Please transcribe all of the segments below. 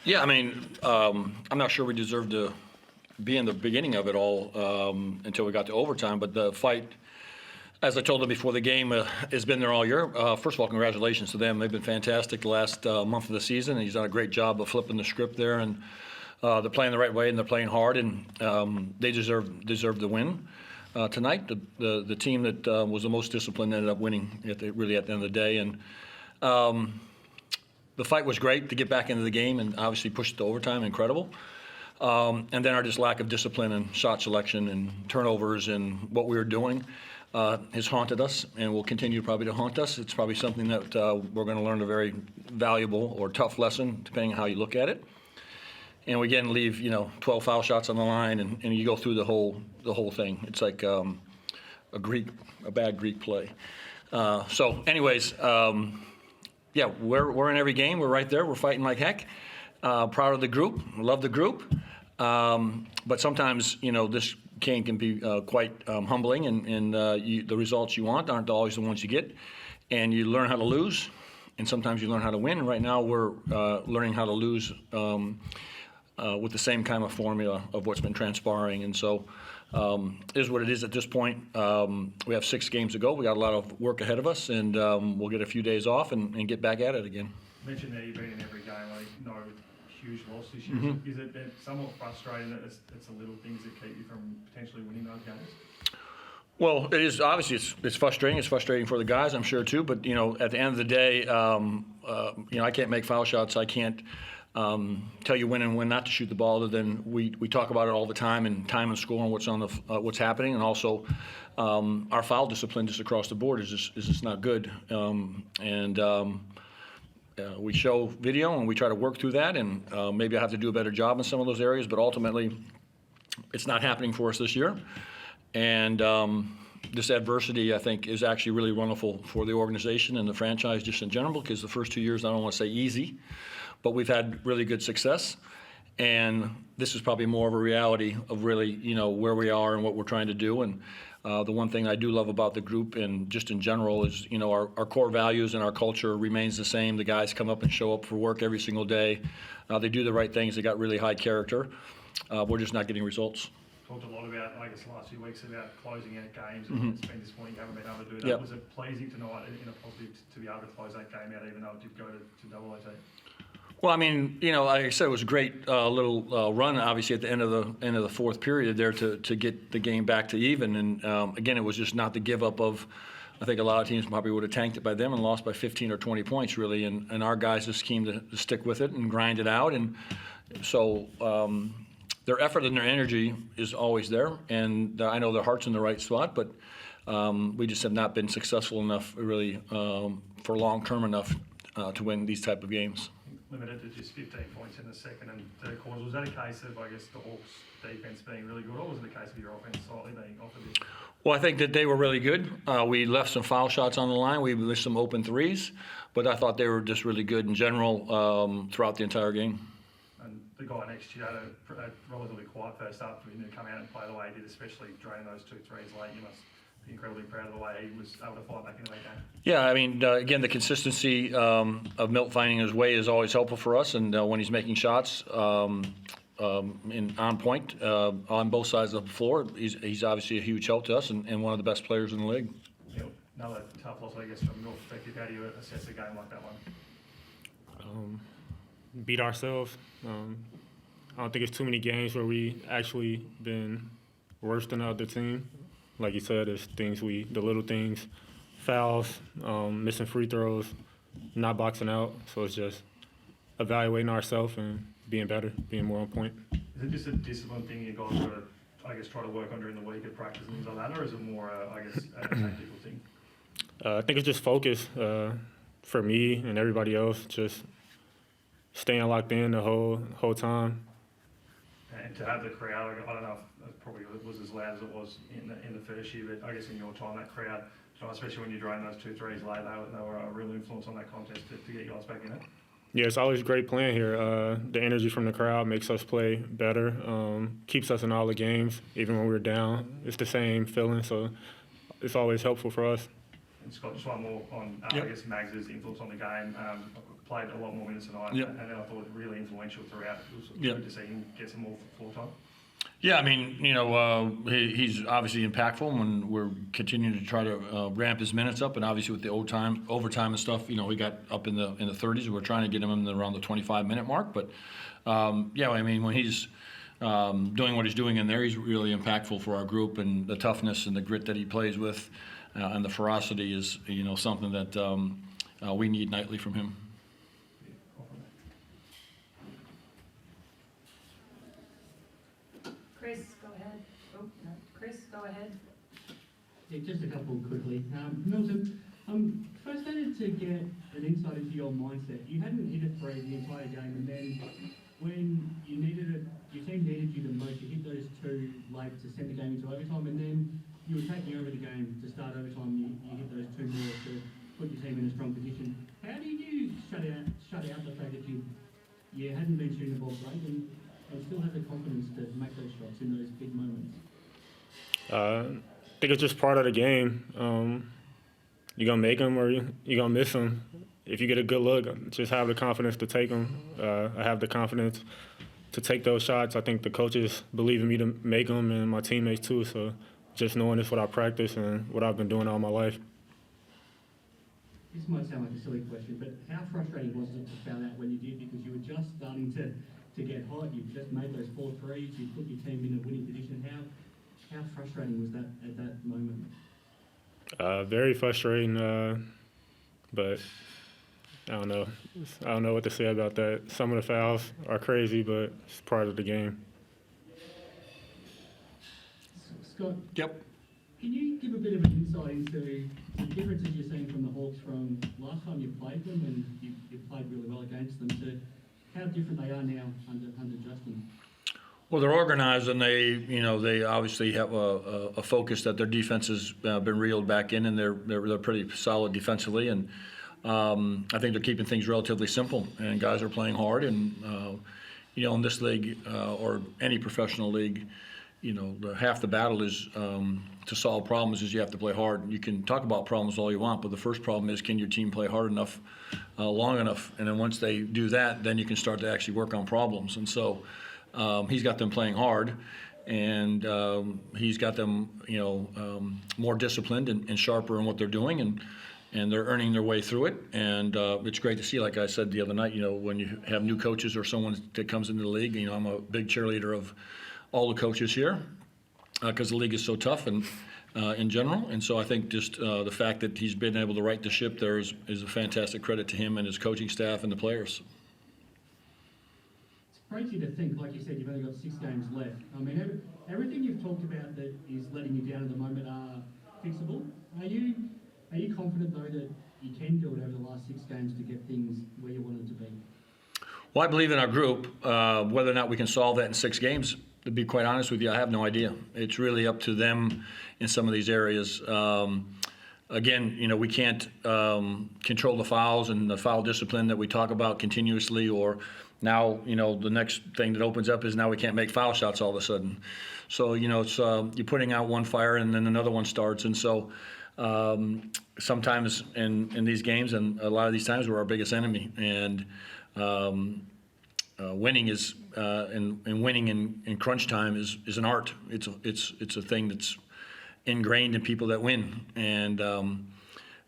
Yeah, I mean, I'm not sure we deserved to be in the beginning of it all until we got to overtime, but the fight, as I told them before the game, has been there all year. First of all, congratulations to them. They've been fantastic the last month of the season, and he's done a great job of flipping the script there, and they're playing the right way, and they're playing hard, and they deserve the win. Tonight, the team that was the most disciplined ended up winning really at the end of the day, and the fight was great to get back into the game and obviously push it to overtime, incredible. And then our just lack of discipline and shot selection and turnovers and what we were doing has haunted us and will continue probably to haunt us. It's probably something that we're going to learn a very valuable or tough lesson, depending on how you look at it. And we again leave 12 foul shots on the line, and you go through the whole thing. It's like a bad Greek play. So, anyways, yeah, we're in every game. We're right there. We're fighting like heck. Proud of the group. Love the group. But sometimes this game can be quite humbling, and the results you want aren't always the ones you get. And you learn how to lose, and sometimes you learn how to win. And right now we're learning how to lose with the same kind of formula of what's been transpiring. And so it is what it is at this point. We have 6 games to go. We got a lot of work ahead of us, and we'll get a few days off and get back at it again. You mentioned that you've been in every game, no huge loss this year. Mm-hmm. Is it somewhat frustrating that it's the little things that keep you from potentially winning those games? Well, it is obviously it's frustrating. It's frustrating for the guys, I'm sure too. But at the end of the day, I can't make foul shots. I can't tell you when and when not to shoot the ball. Other than we talk about it all the time and score and what's happening, and also our foul discipline just across the board is just not good. We show video and we try to work through that, and maybe I have to do a better job in some of those areas. But ultimately, it's not happening for us this year. And this adversity, I think, is actually really wonderful for the organization and the franchise just in general, because the first 2 years, I don't want to say easy, but we've had really good success. And this is probably more of a reality of really, where we are and what we're trying to do. And the one thing I do love about the group and just in general is, our core values and our culture remains the same. The guys come up and show up for work every single day. They do the right things. They got really high character. We're just not getting results. Talked a lot about, I guess, the last few weeks about closing out games. Mm-hmm. It's been disappointing you haven't been able to do that. Yep. Was it pleasing tonight in a positive to be able to close that game out, even though it did go to double OT? Well, I mean, like I said, it was a great little run, obviously, at the end of the fourth period there to get the game back to even. And again, it was just not the give up of. I think a lot of teams probably would have tanked it by them and lost by 15 or 20 points, really. And our guys just came to stick with it and grind it out. And so their effort and their energy is always there. And I know their heart's in the right spot, but we just have not been successful enough, really, for long-term enough to win these type of games. Limited to just 15 points in the second and third quarters. Was that a case of, I guess, the Hawks' defence being really good, or was it a case of your offence slightly being off a bit? Well, I think that they were really good. We left some foul shots on the line. We missed some open threes, but I thought they were just really good in general throughout the entire game. And the guy next to you had a relatively quiet first half for him to come out and play the way he did, especially draining those 2 threes late. You must be incredibly proud of the way he was able to fight back into that game. Yeah, I mean, again, the consistency of Milt finding his way is always helpful for us, and when he's making shots on point on both sides of the floor, he's obviously a huge help to us and one of the best players in the league. Yeah, another tough loss, I guess, from your perspective. How do you assess a game like that one? Beat ourselves. I don't think it's too many games where we actually been worse than the other team. Like you said, it's the little things, fouls, missing free throws, not boxing out. So it's just evaluating ourselves and being better, being more on point. Is it just a discipline thing you guys got to, I guess, try to work on during the week at practice and things like that, or is it more, I guess, a tactical thing? I think it's just focus for me and everybody else, just staying locked in the whole time. And to have the crowd, I don't know if it probably was as loud as it was in the first year, but I guess in your time, that crowd, especially when you drain those 2 threes late, they were a real influence on that contest to get you guys back in it. Yeah, it's always great playing here. The energy from the crowd makes us play better, keeps us in all the games, even when we're down. It's the same feeling, so it's always helpful for us. And Scott, just one more on, Yep. I guess, Mags's influence on the game. played a lot more minutes tonight, Yep. and then I thought really influential throughout. It was Yep. good to see him get some more floor time. Yeah, I mean, he's obviously impactful, and we're continuing to try to ramp his minutes up. And obviously with the overtime and stuff, we got up in the 30s. We're trying to get him in around the 25-minute mark. But yeah, I mean, when he's doing what he's doing in there, he's really impactful for our group, and the toughness and the grit that he plays with, and the ferocity is something that we need nightly from him. Chris, go ahead. Oh, no. Chris, go ahead. Yeah, just a couple quickly. Milton, frustrated to get an insight into your mindset. You hadn't hit a three the entire game, and then when you needed it, your team needed you the most, you hit those two late to send the game into overtime, and then you were taking over the game to start overtime. You hit those two more to put your team in a strong position. How did you shut out the fact that you hadn't been shooting the ball great and still have the confidence to make those shots in those big moments? I think it's just part of the game. You're going to make them or you're going to miss them. If you get a good look, just have the confidence to take them. I have the confidence to take those shots. I think the coaches believe in me to make them, and my teammates too. So just knowing it's what I practice and what I've been doing all my life. This might sound like a silly question, but how frustrating was it to foul out when you did? Because you were just starting to get hot. You've just made those 4 threes. You put your team in a winning position. How frustrating was that at that moment? Very frustrating, but I don't know. I don't know what to say about that. Some of the fouls are crazy, but it's part of the game. Scott, Yep. can you give a bit of an insight into the differences you're seeing from the Hawks from last time you played them and you played really well against them to how different they are now under Justin? Well, they're organized, and they obviously have a focus that their defense has been reeled back in, and they're pretty solid defensively, and I think they're keeping things relatively simple, and guys are playing hard, and in this league or any professional league, half the battle is to solve problems is you have to play hard. You can talk about problems all you want, but the first problem is, can your team play hard enough, long enough, and then once they do that, then you can start to actually work on problems. And so he's got them playing hard, and he's got them more disciplined and sharper in what they're doing, and they're earning their way through it. And it's great to see, like I said the other night, when you have new coaches or someone that comes into the league, I'm a big cheerleader of all the coaches here because the league is so tough and in general. And so I think just the fact that he's been able to right the ship there is a fantastic credit to him and his coaching staff and the players. It's crazy to think, like you said, you've only got 6 games left. I mean, everything you've talked about that is letting you down at the moment are fixable. Are you confident, though, that you can do it over the last 6 games to get things where you want them to be? Well, I believe in our group. Whether or not we can solve that in 6 games, to be quite honest with you, I have no idea. It's really up to them in some of these areas. Again, we can't control the fouls and the foul discipline that we talk about continuously, or now, the next thing that opens up is now we can't make foul shots all of a sudden. So, it's you're putting out one fire and then another one starts. And so sometimes in these games, and a lot of these times, we're our biggest enemy. And winning is and winning in crunch time is an art. It's a thing that's ingrained in people that win, and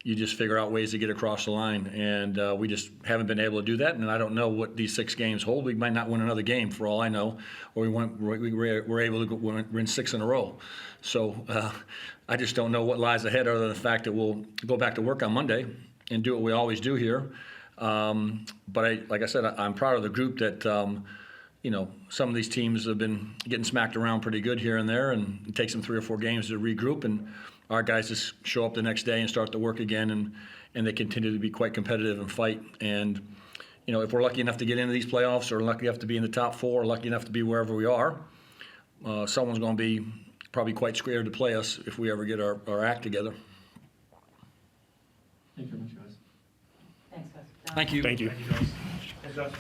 you just figure out ways to get across the line. And we just haven't been able to do that. And I don't know what these 6 games hold. We might not win another game for all I know, or we're able to win 6 in a row. So I just don't know what lies ahead, other than the fact that we'll go back to work on Monday and do what we always do here. But like I said, I'm proud of the group that, some of these teams have been getting smacked around pretty good here and there, and it takes them 3 or 4 games to regroup, and our guys just show up the next day and start to work again, and they continue to be quite competitive and fight. And, if we're lucky enough to get into these playoffs, or lucky enough to be in the top 4, or lucky enough to be wherever we are, someone's going to be probably quite scared to play us if we ever get our act together. Thank you very much, guys. Thanks, guys. Thank you. Thank you. Thank you, guys. Thanks, guys.